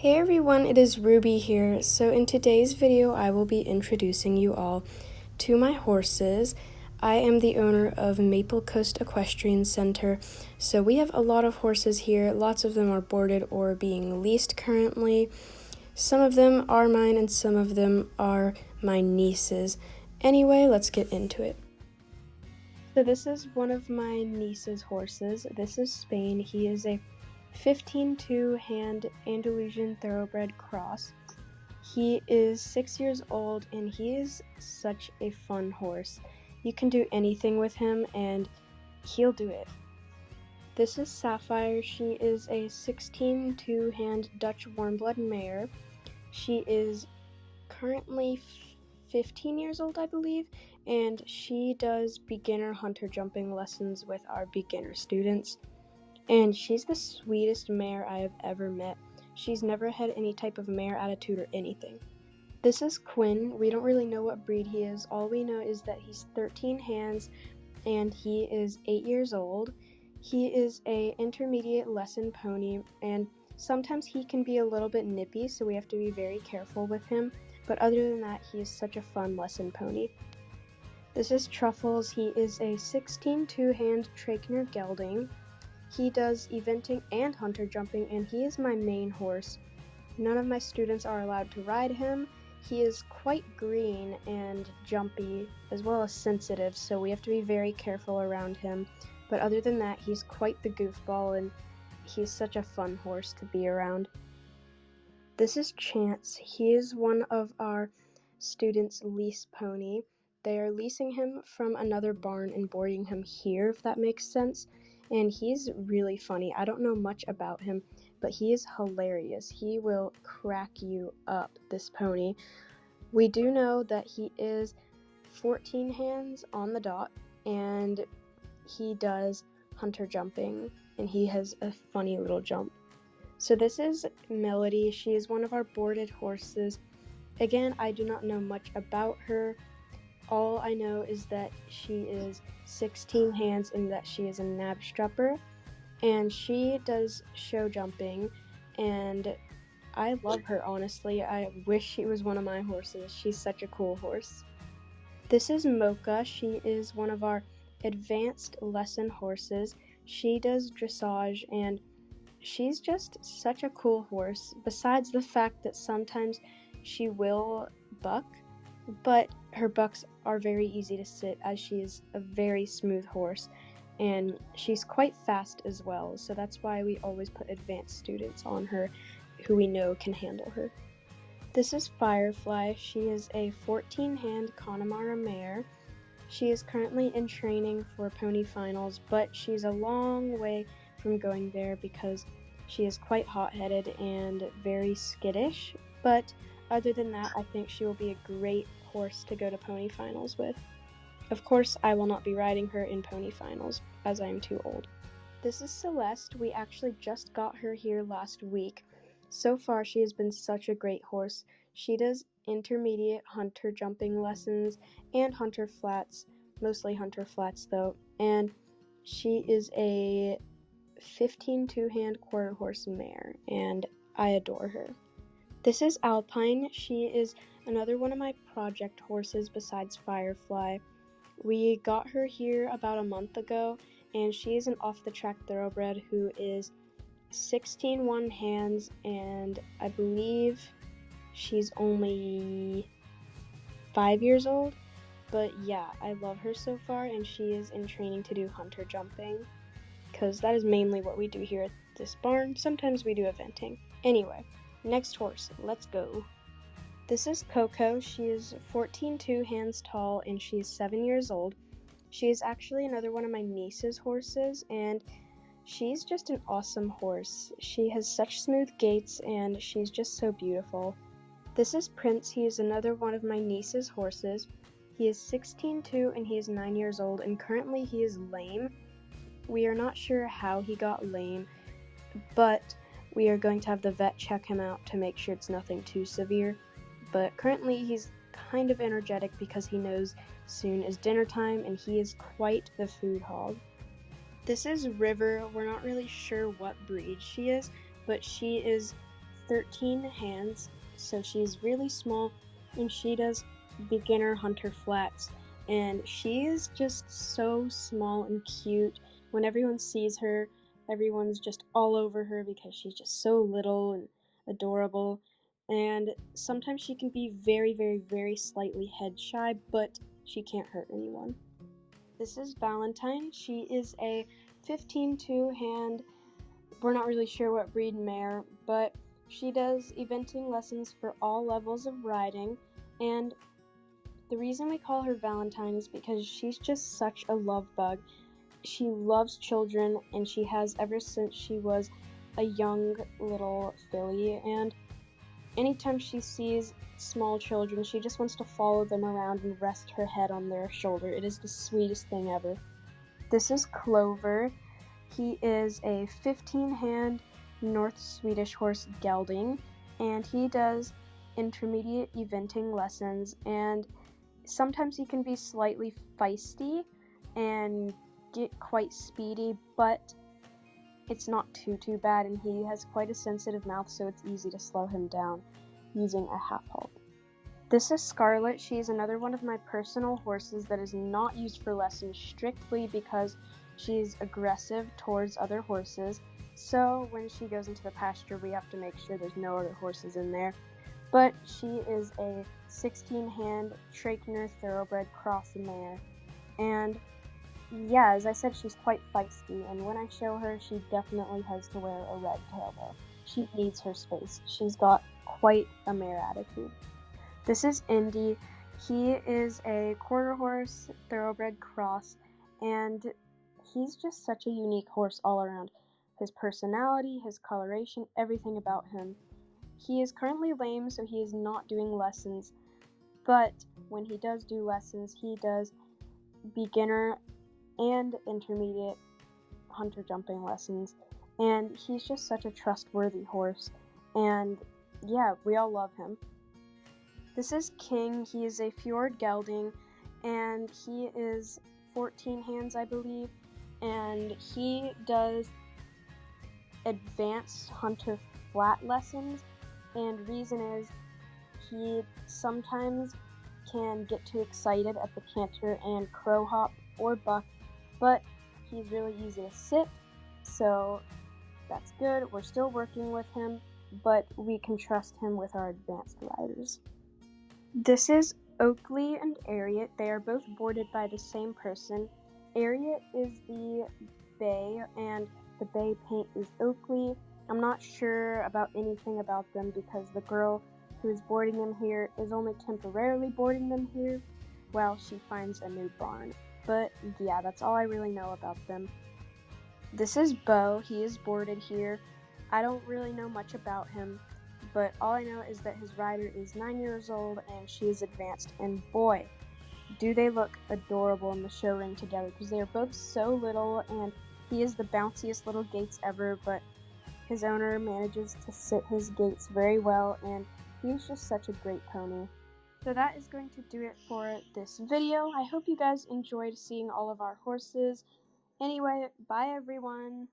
Hey everyone, it is Ruby here. So in today's video, I will be introducing you all to my horses. I am the owner of Maple Coast Equestrian Center. So we have a lot of horses here. Lots of them are boarded or being leased currently. Some of them are mine and some of them are my niece's. Anyway, let's get into it. So this is one of my niece's horses. This is Spain. He is a 15-2 hand Andalusian thoroughbred cross. He is 6 years old and he is such a fun horse. You can do anything with him and he'll do it. This is Sapphire. She is a 16-2 hand Dutch warmblood mare. She is currently 15 years old, I believe, and she does beginner hunter jumping lessons with our beginner students. And she's the sweetest mare I have ever met. She's never had any type of mare attitude or anything. This is Quinn. We don't really know what breed he is. All we know is that he's 13 hands and he is 8 years old. He is a intermediate lesson pony, and sometimes he can be a little bit nippy, so we have to be very careful with him. But other than that, he is such a fun lesson pony. This is Truffles. He is a 16-2 hand Trakehner gelding. He does eventing and hunter jumping, and he is my main horse. None of my students are allowed to ride him. He is quite green and jumpy, as well as sensitive, so we have to be very careful around him. But other than that, he's quite the goofball, and he's such a fun horse to be around. This is Chance. He is one of our students' lease pony. They are leasing him from another barn and boarding him here, if that makes sense. And he's really funny. I don't know much about him, but he is hilarious. He will crack you up, this pony. We do know that he is 14 hands on the dot, and he does hunter jumping, and he has a funny little jump. So this is Melody. She is one of our boarded horses. Again, I do not know much about her. All I know is that she is 16 hands and that she is a nab strapper, and she does show jumping, and I love her, honestly. I wish she was one of my horses. She's such a cool horse. This is Mocha. She is one of our advanced lesson horses. She does dressage, and she's just such a cool horse, besides the fact that sometimes she will buck, but her bucks are very easy to sit as she is a very smooth horse, and she's quite fast as well, so that's why we always put advanced students on her who we know can handle her. This is Firefly. She is a 14-hand Connemara mare. She is currently in training for pony finals, but she's a long way from going there because she is quite hot-headed and very skittish, but other than that, I think she will be a great horse to go to pony finals with. Of course, I will not be riding her in pony finals, as I am too old. This is Celeste. We actually just got her here last week. So far, she has been such a great horse. She does intermediate hunter jumping lessons and hunter flats, mostly hunter flats though, and she is a 15-2 hand quarter horse mare, and I adore her. This is Alpine. She is another one of my project horses besides Firefly. We got her here about a month ago, and she is an off-the-track thoroughbred who is 16-1 hands, and I believe she's only 5 years old. But yeah, I love her so far, and she is in training to do hunter jumping, because that is mainly what we do here at this barn. Sometimes we do eventing. Anyway, next horse, let's go. This is Coco. She is 14-2 hands tall, and she is 7 years old. She is actually another one of my niece's horses, and she's just an awesome horse. She has such smooth gaits, and she's just so beautiful. This is Prince. He is another one of my niece's horses. He is 16-2, and he is 9 years old, and currently he is lame. We are not sure how he got lame, but we are going to have the vet check him out to make sure it's nothing too severe. But currently he's kind of energetic because he knows soon is dinner time, and he is quite the food hog. This is River. We're not really sure what breed she is, but she is 13 hands, so she's really small, and she does beginner hunter flats. And she is just so small and cute. When everyone sees her, everyone's just all over her because she's just so little and adorable. And sometimes she can be very, very, very slightly head shy, but she can't hurt anyone. This is Valentine. She is a 15-2 hand. We're not really sure what breed mare, but she does eventing lessons for all levels of riding. And the reason we call her Valentine is because she's just such a love bug. She loves children, and she has ever since she was a young little filly. And anytime she sees small children, she just wants to follow them around and rest her head on their shoulder. It is the sweetest thing ever. This is Clover. He is a 15-hand North Swedish horse gelding, and he does intermediate eventing lessons, and sometimes he can be slightly feisty and get quite speedy, but it's not too bad, and he has quite a sensitive mouth, so it's easy to slow him down using a half halt. This is Scarlet. She's another one of my personal horses that is not used for lessons strictly because she's aggressive towards other horses. So when she goes into the pasture, we have to make sure there's no other horses in there. But she is a 16-hand Trakener thoroughbred cross mare. And yeah, as I said, she's quite feisty, and when I show her, she definitely has to wear a red tail though. She needs her space. She's got quite a mare attitude. This is Indy. He is a quarter horse thoroughbred cross, and he's just such a unique horse all around. His personality, his coloration, everything about him. He is currently lame, so he is not doing lessons, but when he does do lessons, he does beginner and intermediate hunter jumping lessons, and he's just such a trustworthy horse, and yeah, we all love him. This is King. He is a fjord gelding, and he is 14 hands, I believe, and he does advanced hunter flat lessons, and reason is he sometimes can get too excited at the canter and crow hop or buck, but he's really easy to sit, so that's good. We're still working with him, but we can trust him with our advanced riders. This is Oakley and Ariat. They are both boarded by the same person. Ariat is the bay, and the bay paint is Oakley. I'm not sure about anything about them because the girl who is boarding them here is only temporarily boarding them here while she finds a new barn. But yeah, that's all I really know about them. This is Bo. He is boarded here. I don't really know much about him, but all I know is that his rider is 9 years old and she is advanced, and boy, do they look adorable in the show ring together because they are both so little, and he is the bounciest little gaits ever, but his owner manages to sit his gaits very well, and he's just such a great pony. So that is going to do it for this video. I hope you guys enjoyed seeing all of our horses. Anyway, bye everyone!